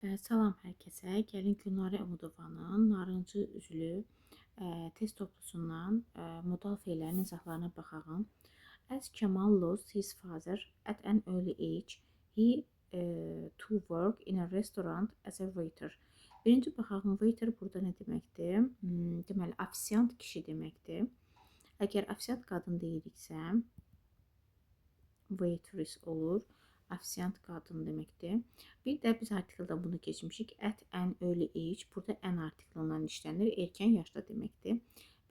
Salam hər kəsə. Gəlin Gülnarə Əmudovanın narıncı üzlü test toplusundan modal fe'llərin izahlarına baxaq. As Kamal lost his father at an early age, he to work in a restaurant as a waiter. Birinci baxaq, waiter burada nə deməkdir? Deməli, ofisiant kişi deməkdir. Əgər ofisiant qadın deyiriksə, waitress olur. Ofisiant qadın deməkdir. Bir də biz artikeldə bunu keçmişik. At an early age. Burada an artikelından işlənir. Erkən yaşda deməkdir.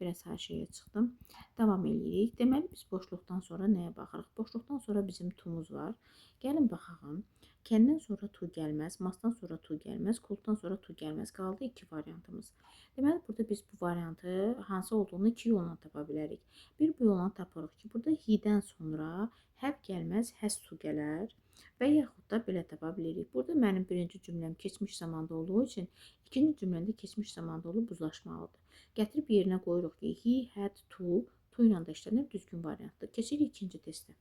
Biraz hər şeyə çıxdım. Davam edirik. Deməli, biz boşluqdan sonra nəyə baxırıq? Boşluqdan sonra bizim to'muz var. Gəlin baxaq. Can'dən sonra to gəlməz. Must'dan sonra to gəlməz. Could'dan sonra to gəlməz. Qaldı iki variantımız. Deməli, burada biz bu variantı hansı olduğunu iki yolla tapa bilərik. Bir bu yolla tapırıq ki, burada he'dən sonra have gəlməz, has to gələr. Və yaxud da belə tapa bilirik. Burada mənim birinci cümləm keçmiş zamanda olduğu üçün ikinci cümləndə keçmiş zamanda olub uzlaşmalıdır. Gətirib yerinə qoyuruq ki, he had to ilə də işlənir, düzgün variantdır. Keçirik ikinci testə.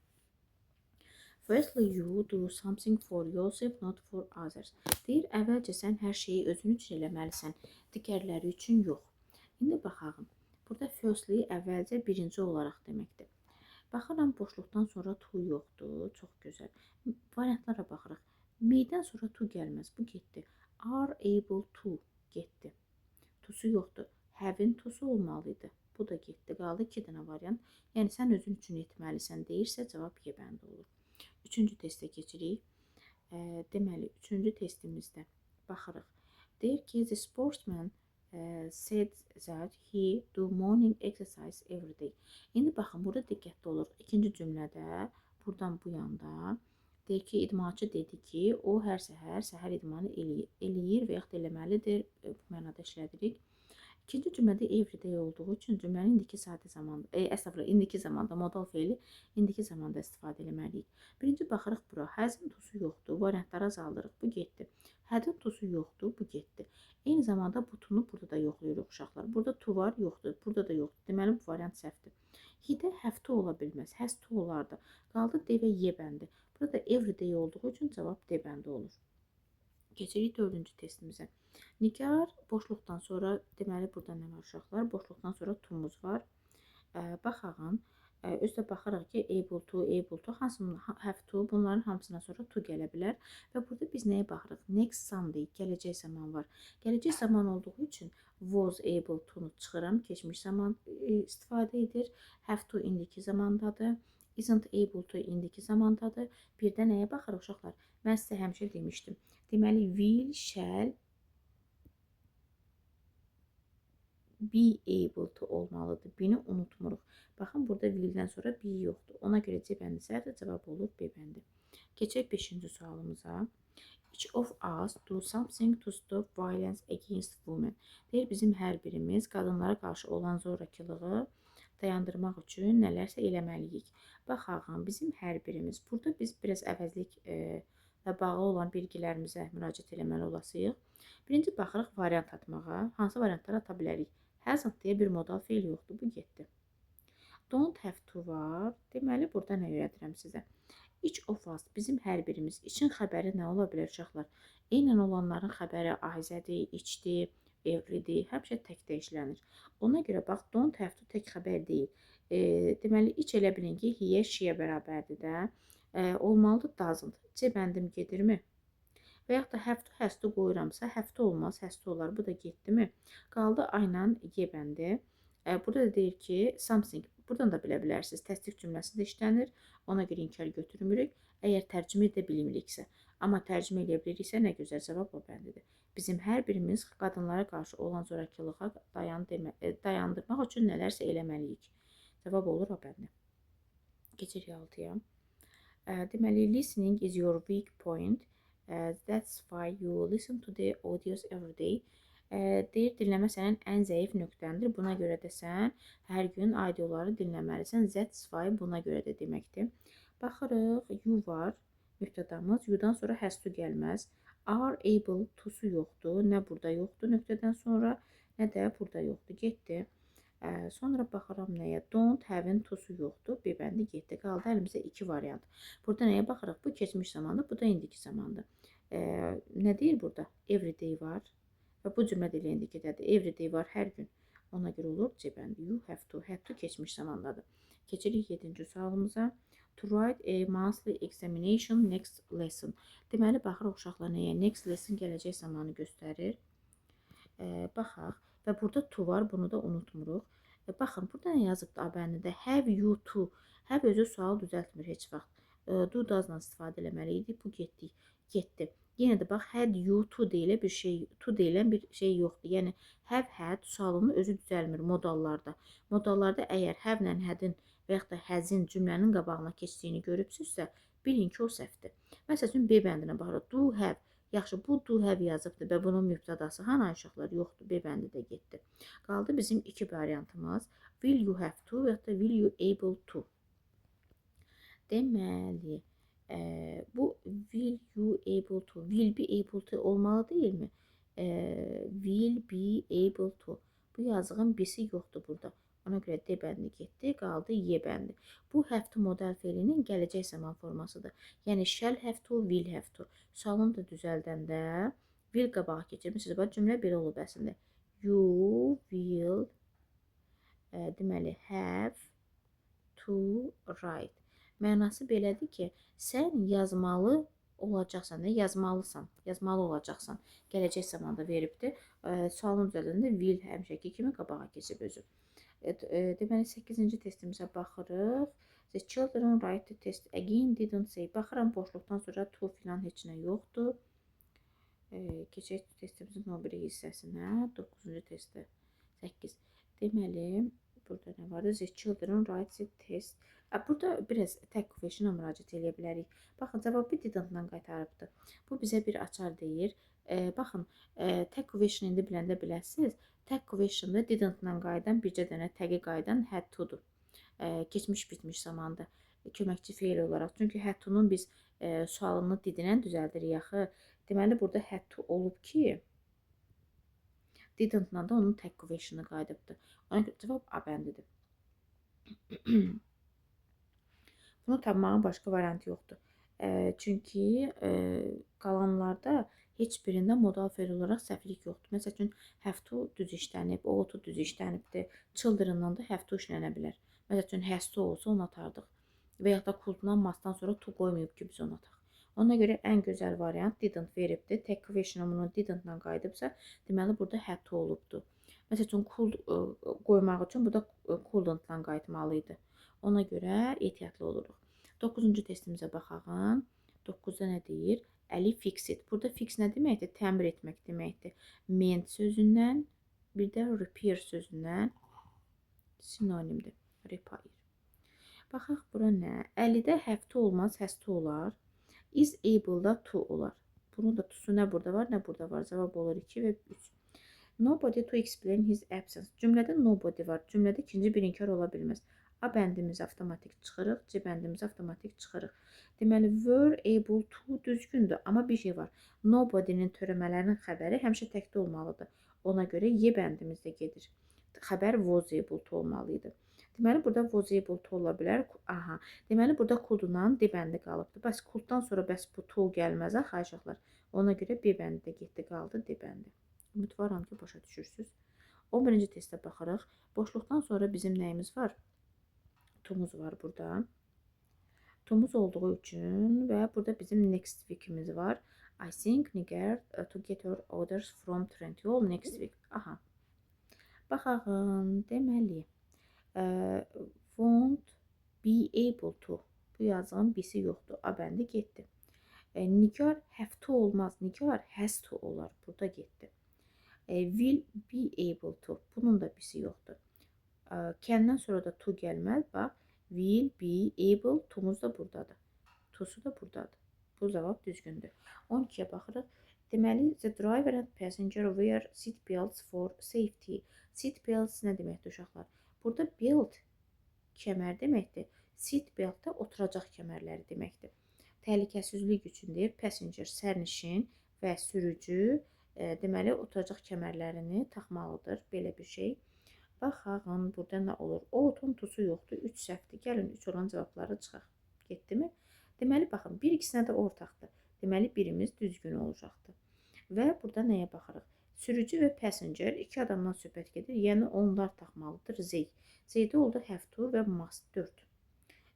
Firstly, you do something for yourself, not for others. Deyir, əvvəlcə sən hər şeyi özün üçün eləməlisən, digərləri üçün yox. İndi baxaq. Burada firstly əvvəlcə birinci olaraq deməkdir. Baxıram, boşluqdan sonra to yoxdur. Çox gözəl. Variantlara baxırıq. Me'dən sonra to gəlməz. Bu getdi. Are able to getdi. To'su yoxdur. Have'in to'su olmalıydı. Bu da getdi. Qaldı iki dənə variant. Yəni, sən özün üçün etməlisən deyirsə, cavab Y bəndi olur. Üçüncü testə keçirik. Deməli, üçüncü testimizdə baxırıq. Deyir ki, the sportsman said that he do morning exercise every day. İndi baxın, burada diqqətli olur. İkinci cümlədə, buradan bu yanda deyir ki, idmançı dedi ki, o hər səhər idmanı eləyir və yaxud eləməlidir. Bu mənada işlədirik. İkinci cümlədə everyday olduğu üçün cümlənin indiki sadə zamanda, indiki zamanda modal fe'li indiki zamanda istifadə etməliyik. Birinci baxırıq bura. Has'in to'su yoxdur. Variantları azaldırıq. Bu getdi. Had'in to'su yoxdur. Bu getdi. Eyni zamanda bu to'nu burada da yoxlayırıq uşaqlar. Burada to var, yoxdur. Burada da yoxdur. Deməli, bu variant səhvdir. He'də have to ola bilməz. Has to olardı. Qaldı D və Y bəndi. Burada everyday olduğu üçün cavab D bəndi olur. Keçirik dördüncü testimizə. Nigar boşluqdan sonra, deməli, burada nə var uşaqlar? Boşluqdan sonra to'muz var. Baxağın. Özdə baxırıq ki, able to, hansının have to, bunların hamısına sonra to gələ bilər. Və burada biz nəyə baxırıq? Next Sunday, gələcək zaman var. Gələcək zaman olduğu üçün was able to-nu çıxıram, keçmiş zaman istifadə edir. Have to indiki zamandadır. Isn't able to indiki zamandadır. Bir də nəyə baxırıq uşaqlar? Mən sizə həmişə demişdim. Deməli, will, shall be able to olmalıdır. Beni unutmuruq. Baxın, burada will'dən sonra be yoxdur. Ona görə C bəndi səhvdir, cavab olur B bəndi. Keçək 5-ci sualımıza. Each of us do something to stop violence against women. Deyir, bizim hər birimiz qadınlara qarşı olan zorakılığı dayandırmaq üçün nələrsə eləməliyik. Baxaq, bizim hər birimiz. Burada biz biraz əvəzlik və bağlı olan bilgilərimizə müraciət eləməli olasıyıq. Birinci baxırıq variant atmağa. Hansı variantları ata bilərik? Hasn't deyə bir modal fe'l yoxdur. Bu getdi. Don't have to var. Deməli, burada nə öyrədirəm sizə? Each of us, bizim hər birimiz. İçin xəbəri nə ola bilər uşaqlar? Eynən olanların xəbəri aizədir, içdir, everydir. Həmişə təkdə işlənir. Ona görə bax, don't have to tək xəbər deyil. Deməli, iç elə bilin ki, he-yə, she-yə bərabərdir də. Olmalıdır doesn't. C bəndim gedirmi? Və yaxud da have to, has to qoyuramsa, have to olmaz, has to olar. Bu da getdimi? Qaldı A ilə Y bəndi. Burada da deyir ki, something. Buradan da bilə bilərsiniz. Təsdiq cümləsində işlənir. Ona görə inkar götürmürük. Əgər tərcümə edə bilmiriksə. Amma tərcümə edə biliriksə, nə gözəl cavab o bəndidir. Bizim hər birimiz qadınlara qarşı olan zorakılığa dayandırmaq üçün nələrsə eləməliyik. Cavab olur o bəndi. Keçirik 6-ya. Deməli, listening is your weak point. That's why you listen to the audios every day. Deyir, dinləmə sənin ən zəif nöqtəndir. Buna görə də sən hər gün audioları dinləməlisən. That's why buna görə də deməkdir. Baxırıq, you var, nöqtədamız. You-dan sonra has to gəlməz. Are able to-su yoxdur. Nə burada yoxdur nöqtədən sonra, nə də burada yoxdur. Getdi. Sonra baxıram nəyə? Don't have-in to-su yoxdur. B bəndi getdi. Qaldı əlimizdə iki variant. Burada nəyə baxırıq? Bu keçmiş zamandır, bu da indiki zamandır. Nə deyir burada? Everyday var. Və bu cümlə də indikədədir. Everyday var, hər gün. Ona görə olur C bəndi. You have to. Have to keçmiş zamandadır. Keçirik 7-ci sualımıza. To write a monthly examination next lesson. Deməli, baxırıq uşaqlar nəyə? Next lesson gələcək zamanı göstərir. Baxaq. Və burada to var. Bunu da unutmuruq. Baxın, burada nə yazıbdır A bəndində? Have you to. Have özü sual düzəltmir heç vaxt. Do doesla istifadə eləməli idi. Bu getdi. Yenə də bax, had you to deyilə bir şey, to deyilən bir şey yoxdur. Yəni have had sualının özü düzəlmir modallarda. Modallarda əgər have-lə had-in və yaxud da has-in cümlənin qabağına keçdiyini görübsünüzsə, bilin ki, o səhvdir. Məsəl üçün B bəndinə baxırıq. Do have. Yaxşı, bu do have yazıbdır və bunun mübtədası hanı uşaqlar? Yoxdur. B bəndi də getdi. Qaldı bizim iki variantımız. Will you have to və yaxud da will you able to. Deməli, bu will you able to, will be able to olmalı deyilmi? Will be able to. Bu yazığın birisi yoxdur burada. Ona görə D bəndi getdi, qaldı Y bəndi. Bu have to modal fe'linin gələcək zaman formasıdır. Yəni shall have to, will have to. Sualını da düzəldəndə will qabağa keçirmişsiniz. Bax, cümlə belə olub əslində. You will deməli have to write. Mənası belədir ki, sən yazmalı olacaqsan, yazmalısan, yazmalı olacaqsan. Gələcək zamanda veribdir. Sualın düzəldəndə will həmişəki kimi qabağa keçib özü. Deməli, 8-ci testimizə baxırıq. The children write the test again didn't say. Baxıram, boşluqdan sonra to filan heç nə yoxdur. Keçək testimizin o biri hissəsinə. 9-cu testdə 8. Deməli, burada nə vardı? The children write the test. Burada biraz tag question'a müraciət edə bilərik. Baxın, cavabı didn't-dan qaytarıbdır. Bu bizə bir açar deyir. Baxın, tag question indi biləndə biləsiniz. Tag question'da didn't-dan qayıdan bircə dənə tag'i qayıdan had to-dur. Keçmiş bitmiş zamanda köməkçi fe'l olaraq. Çünki had to-nun biz sualını didinən düzəldirik axı. Deməli, burada had to olub ki, didn't-dan da onun tag question'ı qayıdıbdır. Ona görə cavab A bəndidir. Bunu tapmağın başqa variantı yoxdur. Çünki qalanlarda heç birində modal fe'l olaraq səhvlik yoxdur. Məsəl üçün, have to düz işlənib, ought to düz işlənibdir. Children-dan da have to işlənə bilər. Məsəl üçün, has to olsa onu atardıq. Və yaxud da could-dan must-dan sonra to qoymayıb ki, biz onu ataq. Ona görə ən gözəl variant didn't veribdir. Tag question-a bunu didn't-dan qayıdıbsa, deməli, burada had to olubdur. Məsəl üçün, could qoymaq üçün bu da couldn't-dan qayıtmalı idi. Ona görə ehtiyatlı oluruq. 9-cu testimizə baxağın. 9-da nə deyir? Əli fix it. Burada fix nə deməkdir? Təmir etmək deməkdir. Mend sözündən, bir də repair sözündən sinonimdir. Repair. Baxaq, bura nə? Əlidə have to olmaz, has to olar. Is able-da to olar. Bunun da tusu nə burada var, nə burada var. Cavab olur 2 və 3. Nobody to explain his absence. Cümlədə nobody var. Cümlədə ikinci bir inkar ola bilməz. A bəndimiz avtomatik çıxırıq, C bəndimiz avtomatik çıxırıq. Deməli, were able to düzgündür, amma bir şey var. Nobody'nin törəmələrinin xəbəri həmişə təkdə olmalıdır. Ona görə Y bəndimizdə gedir. Xəbər was able to olmalıydı. Deməli, burada was able to ola bilər. Aha. Deməli, burada could-dan D bəndi qalıbdır. Bəs could-dan sonra bəs bu to gəlməz, axı uşaqlar. Ona görə B bəndi də getdi, qaldı D bəndi. Ümidvaram ki, başa düşürsünüz. 11-ci testə baxırıq. Boşluqdan sonra bizim nəyimiz var? Tomuz var burada. Tomuz olduğu üçün və burada bizim next week'imiz var. I think Nigar to get her orders from Trendyol next week. Aha. Baxağın, deməli, won't be able to. Bu yazığın birisi yoxdur. A bəndi getdi. Nigar have to olmaz. Nigar has to olar. Burada getdi. Will be able to. Bunun da birisi yoxdur. Can'dan sonra da to gəlməz. Bax, will be able, to'muz da buradadır. To'su da buradadır. Bu cavab düzgündür. 12-yə baxırıq. Deməli, the driver and passenger wear seat belts for safety. Seat belts nə deməkdir uşaqlar? Burada belt kəmər deməkdir. Seat belt də oturacaq kəmərləri deməkdir. Təhlükəsizlik üçün deyir, passenger sərnişin və sürücü deməli oturacaq kəmərlərini taxmalıdır. Belə bir şey. Baxağın, burada nə olur? Ought-un tusu yoxdur, 3 səhvdir. Gəlin, 3 olan cavabları çıxaq. Getdimi? Deməli, baxın, bir ikisinə də ortaqdır. Deməli birimiz düzgün olacaqdır. Və burada nəyə baxırıq? Sürücü və passenger iki adamdan söhbət gedir. Yəni onlar taxmalıdır they. They-də oldu have to və must 4.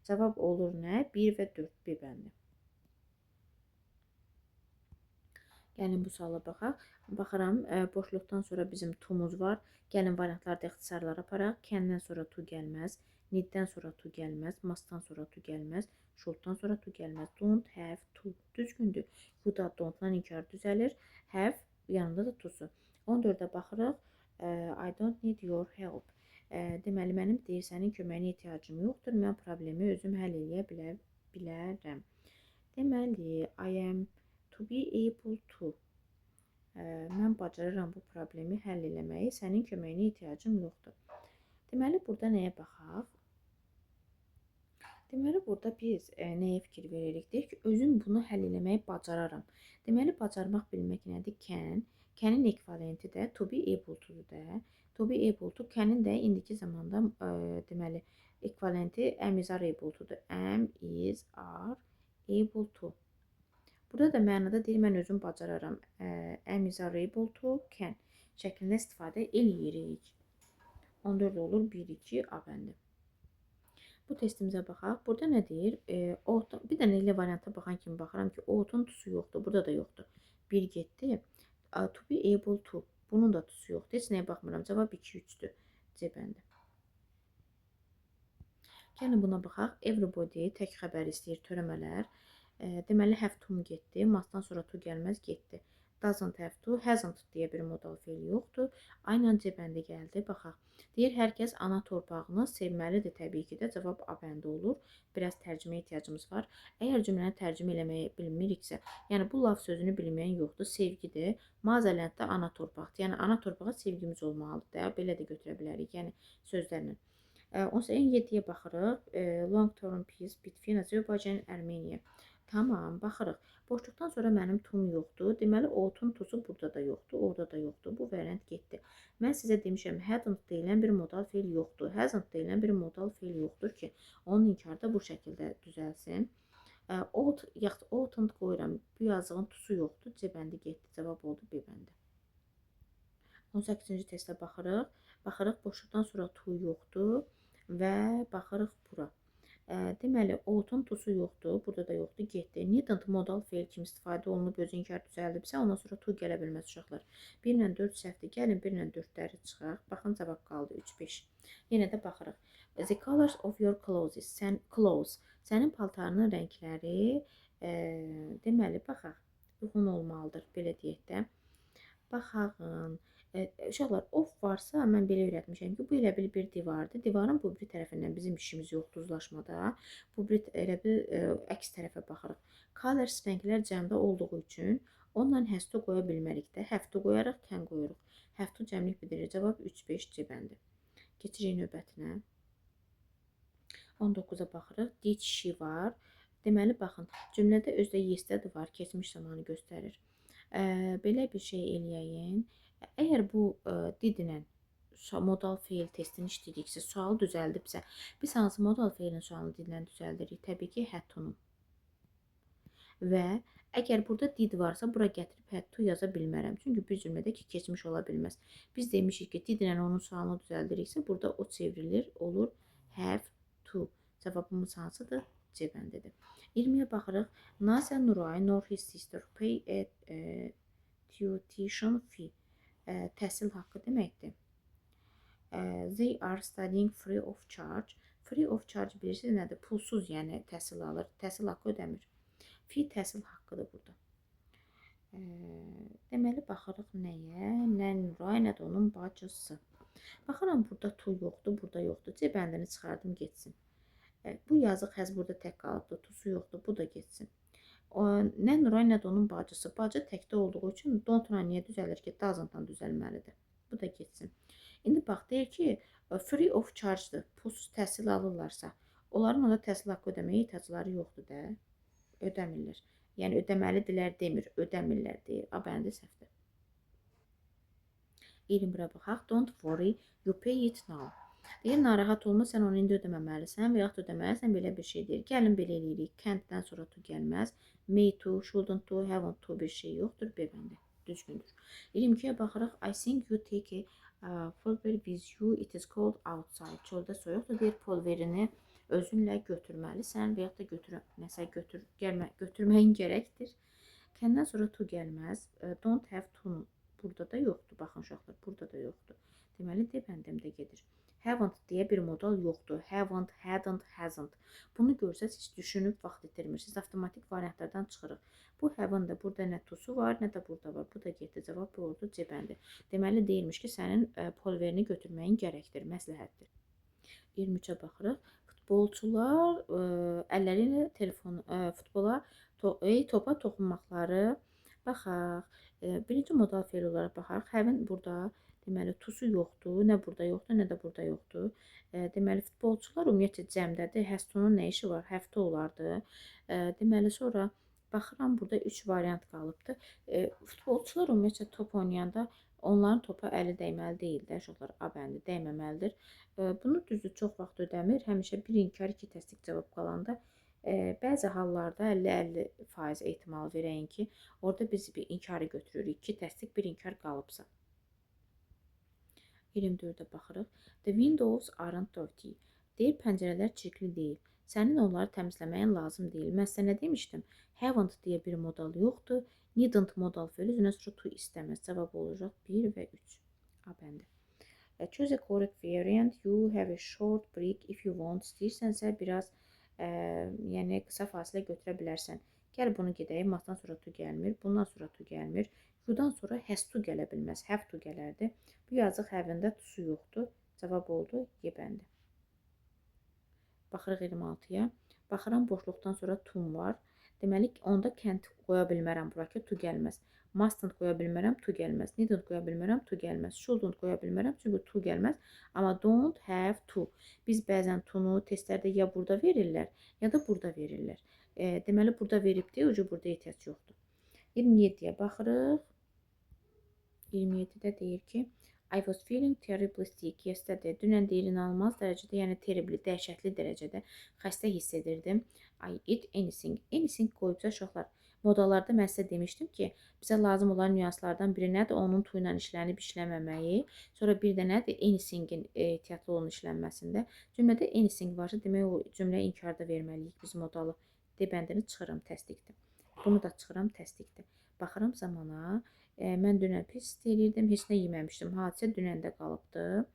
Cavab olur nə? 1 və 4 bir bəndi. Gəlin bu suala baxaq. Baxıram, boşluqdan sonra bizim to'muz var. Gəlin variantlarda ixtisarlara aparaq. Can'dən sonra to gəlməz. Need-dən sonra to gəlməz. Must-dan sonra to gəlməz. Should-dan sonra to gəlməz. Don't have to. Düzgündür. Bu da don't-dan inkar düzəlir. Have yanında da to-su. 14-də baxırıq. I don't need your help. Deməli, mənim sənin köməyinə ehtiyacım yoxdur. Mən problemi özüm həll edə bilərəm. Deməli, I am to be able to. Mən bacarıram bu problemi həll eləməyi, sənin köməyinə ehtiyacım yoxdur. Deməli, burada nəyə baxaq? Deməli, burada biz nəyə fikir veririk? Deyək ki, özüm bunu həll eləməyi bacararam. Deməli, bacarmaq bilmək nədir? Can. Can'in ekvivalenti də to be able to-dur da. To be able to, can'in də indiki zamanda deməli, ekvivalenti am is are able to-dur. Am is are able to. Burada da mənada deyir, mən özüm bacararam. Am is are able to, can şəklində istifadə eləyirik. 14 olur, 1, 2, A bəndi. Bu testimizə baxaq. Burada nə deyir? Bir dənə ilə varianta baxan kimi baxıram ki, ought-un tusu yoxdur. Burada da yoxdur. 1 getdi. To be able to. Bunun da tusu yoxdur. Heç nəyə baxmıram. Cavab 2, 3-dür. C bəndi. Gəlin buna baxaq. Everybody tək xəbər istəyir, törəmələr. Deməli, have to getdi. Must-dan sonra to gəlməz, getdi. Doesn't have to, hasn't deyə bir modal feil yoxdur. Aynen C bəndi gəldi. Baxaq. Deyir, hər kəs ana torpağını sevməlidir. Təbii ki də cavab A bəndi olur. Biraz tərcümə ehtiyacımız var. Əgər cümləni tərcümə eləməyi bilmiriksə, yəni bu laf sözünü bilməyən yoxdur. Sevgidir. Mazalənddə ana torpaqdır. Yəni ana torpağa sevgimiz olmalıdır. Belə də götürə bilərik. Yəni sözlərlə. 17-yə baxırıq. Long term peace between Azərbaycan and Armenia. Tamam, baxırıq. Boşluqdan sonra mənim tum yoxdur. Deməli, ought-un tusu burada da yoxdur, orada da yoxdur. Bu variant getdi. Mən sizə demişəm, hadn't deyilən bir modal feil yoxdur. Hasn't deyilən bir modal feil yoxdur ki, onun inkarda bu şəkildə düzəlsin. Ought, yaxud oughtant qoyuram. Bu yazığın tusu yoxdur. C bəndi getdi. Cavab oldu B bəndi. 18-ci testə baxırıq. Baxırıq, boşluqdan sonra to yoxdur və baxırıq bura. Deməli, ought-un tusu yoxdur, burada da yoxdur, getdi. Needn't modal feil kimi istifadə olunub özü inkar düzəldibsə, ondan sonra to gələ bilməz uşaqlar. 1 ilə 4 səhvdir. Gəlin 1 ilə 4-ləri çıxaq. Baxın, cavab qaldı 3, 5. Yenə də baxırıq. The colors of your clothes. Sənin paltarının rəngləri, deməli, baxaq, uyğun olmalıdır, belə deyək də. Baxağın. Uşaqlar, of varsa, mən belə öyrətmişəm ki, bu elə bir divardır. Divarın bu bir tərəfindən bizim işimiz yoxdur uzlaşmada. Bu bir elə bir əks tərəfə baxırıq. Colors rənglər cəmdə olduğu üçün onunla has to qoya bilmərik də. Have to qoyarıq, can qoyuruq. Have to cəmlik bildirir. Cavab 3, 5, C bəndi. Keçirik növbətinə. 19-a baxırıq. Did she var. Deməli, baxın, cümlədə özdə yes-də var, keçmiş zamanı göstərir. Belə bir şey eləyəyin. Əgər bu did-ilə modal feil testini işləyiriksə, sualı düzəldibsə, biz hansı modal feilin sualını did-ilə düzəldirik? Təbii ki, had to-nu. Və əgər burada did varsa, bura gətirib had to yaza bilmərəm. Çünki bir cümlədə ki, keçmiş ola bilməz. Biz demişik ki, did ilə onun sualını düzəldiriksə, burada o çevrilir, olur have to. Cavabımız hansıdır? C bəndidir. 20-yə baxırıq. Nazya, Nuray, nor his sister pay a tuition fee. Təhsil haqqı deməkdir. They are studying free of charge. Free of charge bilirsiniz nədir? Pulsuz, yəni təhsil alır. Təhsil haqqı ödəmir. Fee təhsil haqqıdır burada. Deməli, baxırıq nəyə? Nə Nuray, nə də onun bacısı. Baxıram, burada to yoxdur, burada yoxdur. C bəndini çıxardım, getsin. Bu yazıq həz burada tək qalıbdır. Tusu yoxdur, bu da getsin. Nə Nuray, nə də onun bacısı. Bacı təkdə olduğu üçün don't-la niyə düzəlir ki? Doesn't-dan düzəlməlidir. Bu da getsin. İndi bax, deyir ki, free of charge-dır. Pulsuz təhsil alırlarsa, onların onda təhsil haqqı ödəməyə ehtiyacları yoxdur da. Ödəmirlər. Yəni, ödəməlidirlər demir, ödəmirlər deyir. A bəndi səhvdir. 21-ə baxaq. Don't worry, you pay it now. Deyir, narahat olma, sən onu indi ödəməməlisən və yaxud ödəməlisən, belə bir şey deyir. Gəlin belə eləyirik. Kənddən sonra to gəlməz. May to, shouldn't to, haven't to bir şey yoxdur. B bəndi. Düzgündür. 22-yə baxırıq. I think you take a pulver with you. It is cold outside. Çöldə soyuqdur deyir. Pulverini özünlə götürməlisən və yaxud da nəsə götürməyin gərəkdir. Kəndən sonra to gəlməz. Don't have to burada da yoxdur. Baxın uşaqlar, burada da yoxdur. Deməli, D bəndimdə gedir. Haven't deyə bir modal yoxdur. Haven't, hadn't, hasn't. Bunu görsəz siz düşünüb vaxt itirmirsiniz. Avtomatik variantlardan çıxırıq. Bu haven't da burada nə to'su var, nə də burada var. Bu da getdi. Cavab bu oldu. C bəndi. Deməli deyilmiş ki, sənin polverini götürməyin gərəkdir, məsləhətdir. 23-ə baxırıq. Futbolçular əlləri ilə topa toxunmaqları. Baxaq. Birinci modal fe'l olaraq baxarıq. Having burada deməli to'su yoxdur. Nə burada yoxdur, nə də burada yoxdur. Deməli futbolçular ümumiyyətlə cəmdədir. Has to'nun nə işi var? Have to olardı. Deməli sonra baxıram burada 3 variant qalıbdı. Futbolçular ümumiyyətlə top oynayanda onların topa əli dəyməli deyil də, uşaqlar A bəndi dəyməməlidir. Bunu düzdür çox vaxt ödəmir. Həmişə bir inkar, 2 təsdiq cavab qalanda bəzi hallarda 50-50% ehtimal verəyin ki, orada biz bir inkarı götürürük. 2 təsdiq, bir inkar qalıbsa. 24-ə baxırıq. The windows aren't dirty. Deyir, pəncərələr çirkli deyil. Sənin onları təmizləməyin lazım deyil. Mən sənə demişdim, haven't deyə bir modal yoxdur. Needn't modal fe'li üzrə sonra to istəməz. Cavab olacaq 1 və 3. A bəndi. Choose a correct variant. You have a short break if you want. İstəyirsənsə biraz yəni qısa fasilə götürə bilərsən. Gəl bunu gedək. Must-dan sonra to gəlmir. Bundan sonra to gəlmir. You-dan sonra has to gələ bilməz. Have to gələrdi. Bu yazıq having-də to-su yoxdur. Cavab oldu Y bəndi. Baxırıq 26-ya. Baxıram boşluqdan sonra to var. Deməli onda can't qoya bilmərəm bura ki, to gəlməz. Mustn't qoya bilmərəm, to gəlməz. Needn't qoya bilmərəm, to gəlməz. Shouldn't qoya bilmərəm, çünki to gəlməz. Amma don't have to. Biz bəzən to-nu testlərdə ya burada verirlər, ya da burada verirlər. Deməli burada veribdir, ucu burada ehtiyac yoxdur. 27-yə baxırıq. 27-də deyir ki, I was feeling terribly sick yesterday. Dünən deyir, inanılmaz dərəcədə, yəni terribly, dəhşətli dərəcədə xəstə hiss edirdim. I eat anything. Anything qoyubsa uşaqlar. Modalarda mən sizə demişdim ki, bizə lazım olan nüanslardan biri nədir? Onun to ilə işlənib işləməməyi. Sonra bir də nədir? Anything-in ehtiyatlı olun işlənməsində. Cümlədə anything varsa, demək o cümləyə inkarda verməliyik biz modalı. D bəndini çıxıram, təsdiqdir. Bunu da çıxıram, təsdiqdir. Baxıram zamana. Mən dünən pis istəyirdim, heç nə yeməmişdim. Hadisə dünəndə qalıbdı.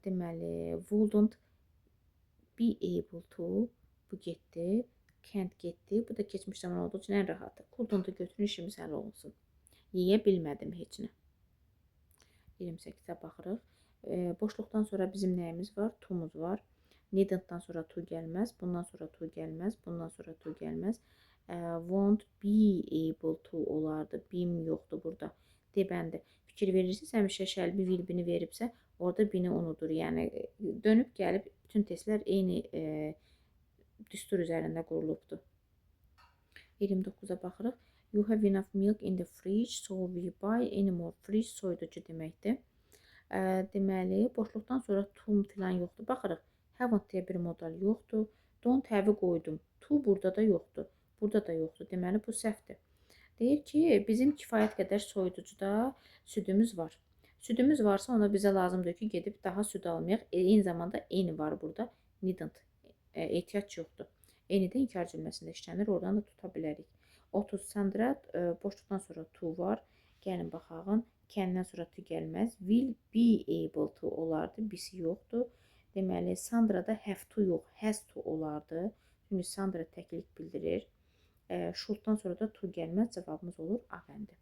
Deməli, wouldn't be able to, bu getdi, can't getdi. Bu da keçmiş zaman olduğu üçün ən rahatı. Couldn't-ı götürün, işimiz həll olsun. Yeyə bilmədim heç nə. 28-ə baxırıq. Boşluqdan sonra bizim nəyimiz var? To-muz var. Needn't-dan sonra to gəlməz, bundan sonra to gəlməz, bundan sonra to gəlməz. Won't be able to olardı. Bim yoxdur burada. D bəndi. Fikir verirsiniz, həmişə şəlbi vilbini veribsə, orada bini unudur. Yəni dönüb gəlib bütün testlər eyni düstur üzərində qurulubdur. 29-a baxırıq. You have enough milk in the fridge, so we buy any more. Fridge soyuducu deməkdir. Deməli, boşluqdan sonra to filan yoxdur. Baxırıq. Haven't deyə bir modal yoxdur. Don't have-i qoydum. To burada da yoxdur. Burada da yoxdur. Deməli, bu səhvdir. Deyir ki, bizim kifayət qədər soyuducuda südümüz var. Südümüz varsa, ona bizə lazımdır ki, gedib daha süd almayaq. Eyni zamanda any var burada. Needn't. Ehtiyac yoxdur. Any də inkar cümləsində işlənir. Oradan da tuta bilərik. 30 Sandra, boşluqdan sonra to var. Gəlin baxağın. Can'dən sonra to gəlməz. Will be able to olardı. Bisi yoxdur. Deməli, Sandra'da have to yox, has to olardı. Çünki Sandra təklik bildirir. Should'dan sonra da to gəlməz. Cavabımız olur A bəndi.